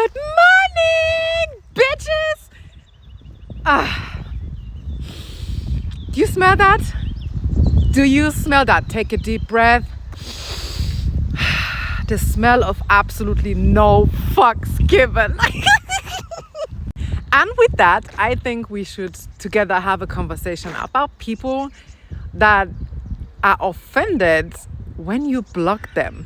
Good morning, bitches! Do you smell that? Do you smell that? Take a deep breath. The smell of absolutely no fucks given. And with that, I think we should together have a conversation about people that are offended when you block them.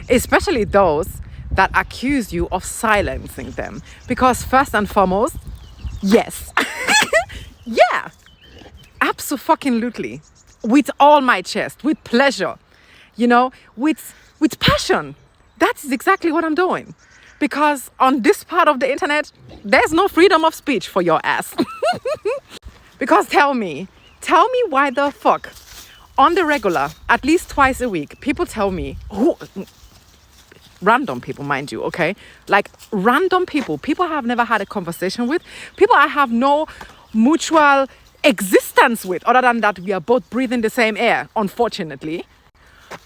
Especially those that accuse you of silencing them. Because first and foremost, yes. Yeah. Absolutely. With all my chest, with pleasure, with passion. That's exactly what I'm doing. Because on this part of the internet, there's no freedom of speech for your ass. Because tell me why the fuck, on the regular, at least twice a week, people tell me, random people, mind you, okay? Like random people I have never had a conversation with, people I have no mutual existence with, other than that we are both breathing the same air, unfortunately.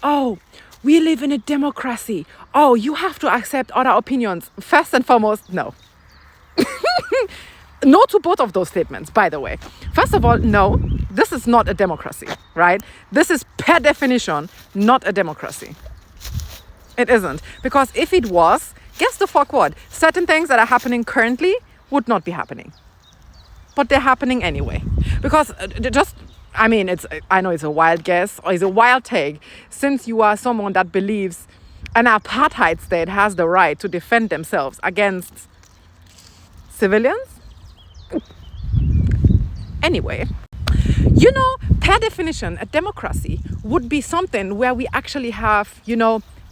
Oh, we live in a democracy. Oh, you have to accept other opinions. First and foremost, no. No to both of those statements, by the way. First of all, no, this is not a democracy, right? This is per definition not a democracy. It isn't. Because if it was, guess the fuck what? Certain things that are happening currently would not be happening. But they're happening anyway. Because I know it's a wild guess or it's a wild take, since you are someone that believes an apartheid state has the right to defend themselves against civilians. Anyway, per definition, a democracy would be something where we actually have,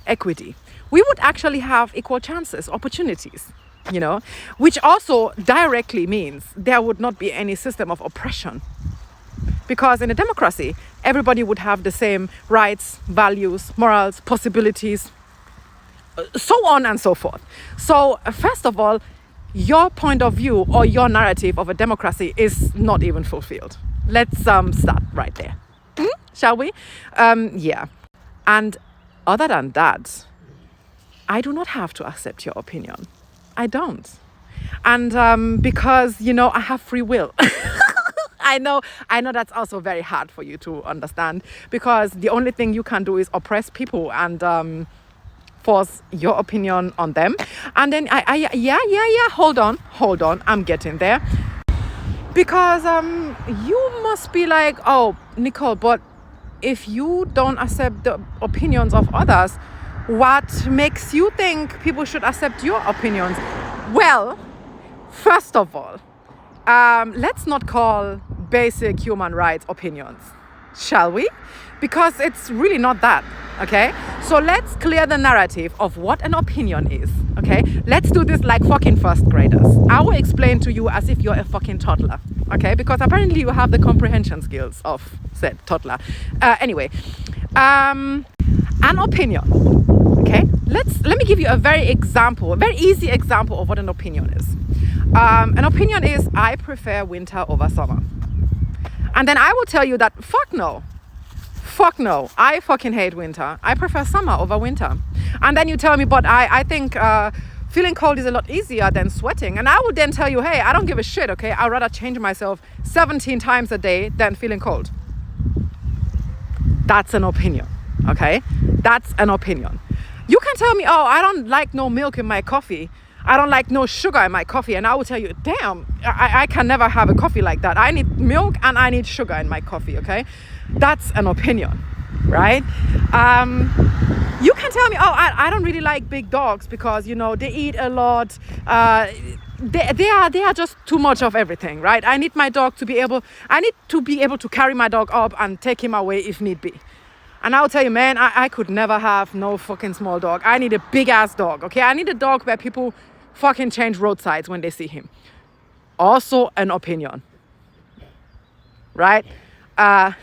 equity. We would actually have equal chances, opportunities, which also directly means there would not be any system of oppression. Because in a democracy, everybody would have the same rights, values, morals, possibilities, so on and so forth. So first of all, your point of view or your narrative of a democracy is not even fulfilled. Let's start right there. Shall we? Yeah. And other than that, I do not have to accept your opinion. I don't. And because, I have free will. I know that's also very hard for you to understand, because the only thing you can do is oppress people and force your opinion on them. And then hold on, I'm getting there. Because you must be like, oh, Nicole, but if you don't accept the opinions of others, what makes you think people should accept your opinions? Well, first of all, let's not call basic human rights opinions, shall we? Because it's really not that, okay? So let's clear the narrative of what an opinion is, okay? Let's do this like fucking first graders. I will explain to you as if you're a fucking toddler, okay? Because apparently you have the comprehension skills of said toddler. Anyway, an opinion, okay? Let me give you a very easy example of what an opinion is. An opinion is, I prefer winter over summer. And then I will tell you that fuck no, I fucking hate winter. I prefer summer over winter. And then you tell me, but I think feeling cold is a lot easier than sweating. And I will then tell you, hey, I don't give a shit, okay? I'd rather change myself 17 times a day than feeling cold. That's an opinion, okay? That's an opinion. You can tell me, oh, I don't like no milk in my coffee. I don't like no sugar in my coffee. And I will tell you, damn, I can never have a coffee like that. I need milk and I need sugar in my coffee, okay? That's an opinion, right? You can tell me, oh, I don't really like big dogs because, they eat a lot. They are just too much of everything, right? I need to be able to carry my dog up and take him away if need be. And I'll tell you, man, I could never have no fucking small dog. I need a big ass dog, okay? I need a dog where people fucking change roadsides when they see him. Also an opinion, right? I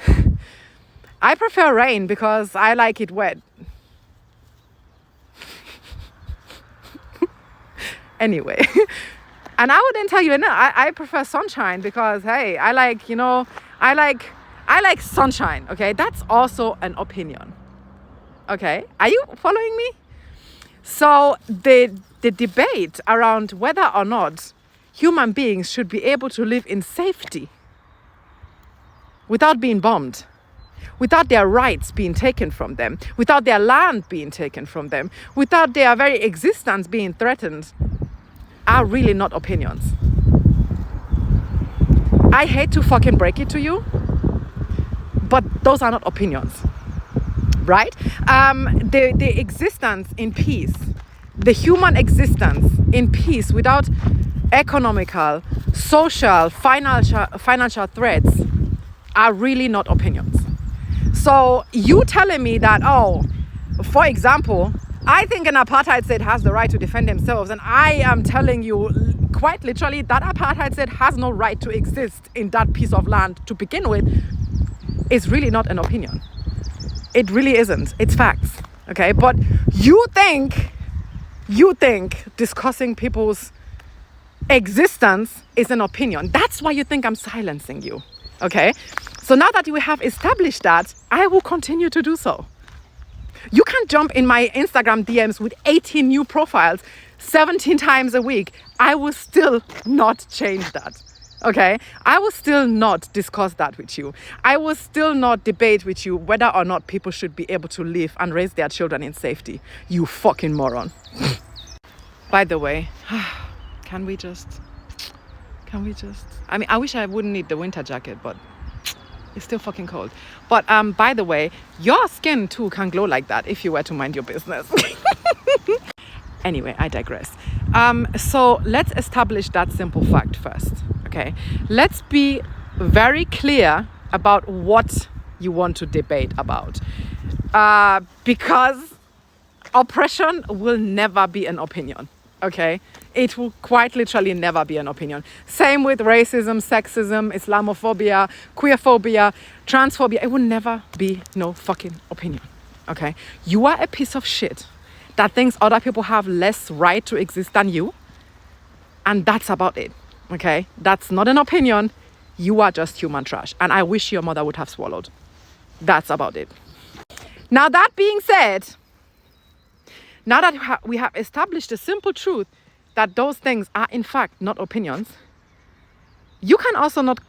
prefer rain because I like it wet. Anyway, and I would then tell you, no, I prefer sunshine because, hey, I like sunshine, okay? That's also an opinion, okay? Are you following me? So So the debate around whether or not human beings should be able to live in safety without being bombed, without their rights being taken from them, without their land being taken from them, without their very existence being threatened, are really not opinions. I hate to fucking break it to you, but those are not opinions, right? The existence in peace, the human existence in peace without economical, social, financial threats are really not opinions. So you telling me that, oh, for example, I think an apartheid state has the right to defend themselves, and I am telling you quite literally that apartheid state has no right to exist in that piece of land to begin with, is really not an opinion. It really isn't. It's facts. Okay, but you think discussing people's existence is an opinion. That's why you think I'm silencing you. Okay, so now that we have established that, I will continue to do so. You can jump in my Instagram DMs with 18 new profiles 17 times a week. I will still not change that. Okay, I will still not discuss that with you. I will still not debate with you whether or not people should be able to live and raise their children in safety. You fucking moron. By the way, can we just, I mean, I wish I wouldn't need the winter jacket, but it's still fucking cold. But by the way, your skin too can glow like that if you were to mind your business. Anyway, I digress. So let's establish that simple fact first, okay? Let's be very clear about what you want to debate about. Because oppression will never be an opinion, okay? It will quite literally never be an opinion. Same with racism, sexism, Islamophobia, queerphobia, transphobia. It will never be no fucking opinion, okay? You are a piece of shit that thinks other people have less right to exist than you. And that's about it, okay? That's not an opinion. You are just human trash. And I wish your mother would have swallowed. That's about it. Now, that being said, now that we have established the simple truth that those things are in fact not opinions, you can also not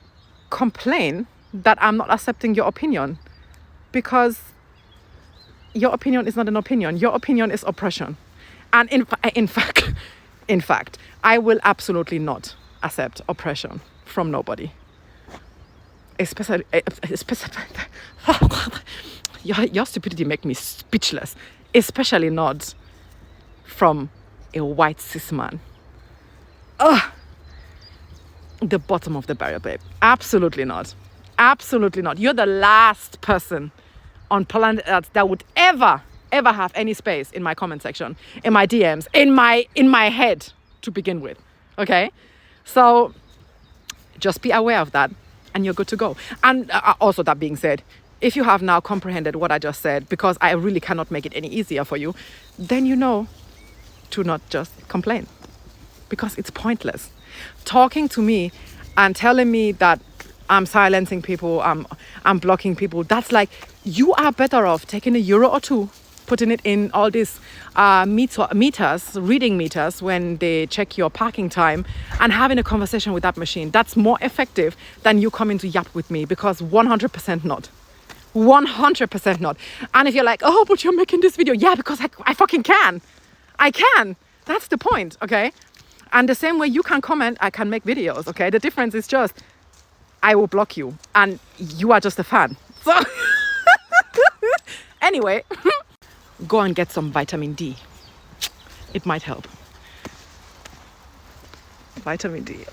complain that I'm not accepting your opinion, because your opinion is not an opinion. Your opinion is oppression. And in fact, I will absolutely not accept oppression from nobody. Especially your stupidity makes me speechless. Especially not from a white cis man. The bottom of the barrel, babe. Absolutely not. Absolutely not. You're the last person on planet Earth that would ever have any space in my comment section, in my DMs, in my head to begin with. Okay? So just be aware of that and you're good to go. And also, that being said, if you have now comprehended what I just said, because I really cannot make it any easier for you, then you know to not just complain, because it's pointless. Talking to me and telling me that I'm silencing people, I'm blocking people, that's like, you are better off taking €1 or 2, putting it in all these meters, reading meters when they check your parking time, and having a conversation with that machine. That's more effective than you coming to yap with me, because 100% not. 100% not. And if you're like, oh, but you're making this video. Yeah, because I fucking can. I can. That's the point, okay? And the same way you can comment, I can make videos, okay? The difference is just, I will block you and you are just a fan. So anyway, go and get some vitamin D. It might help. Vitamin D.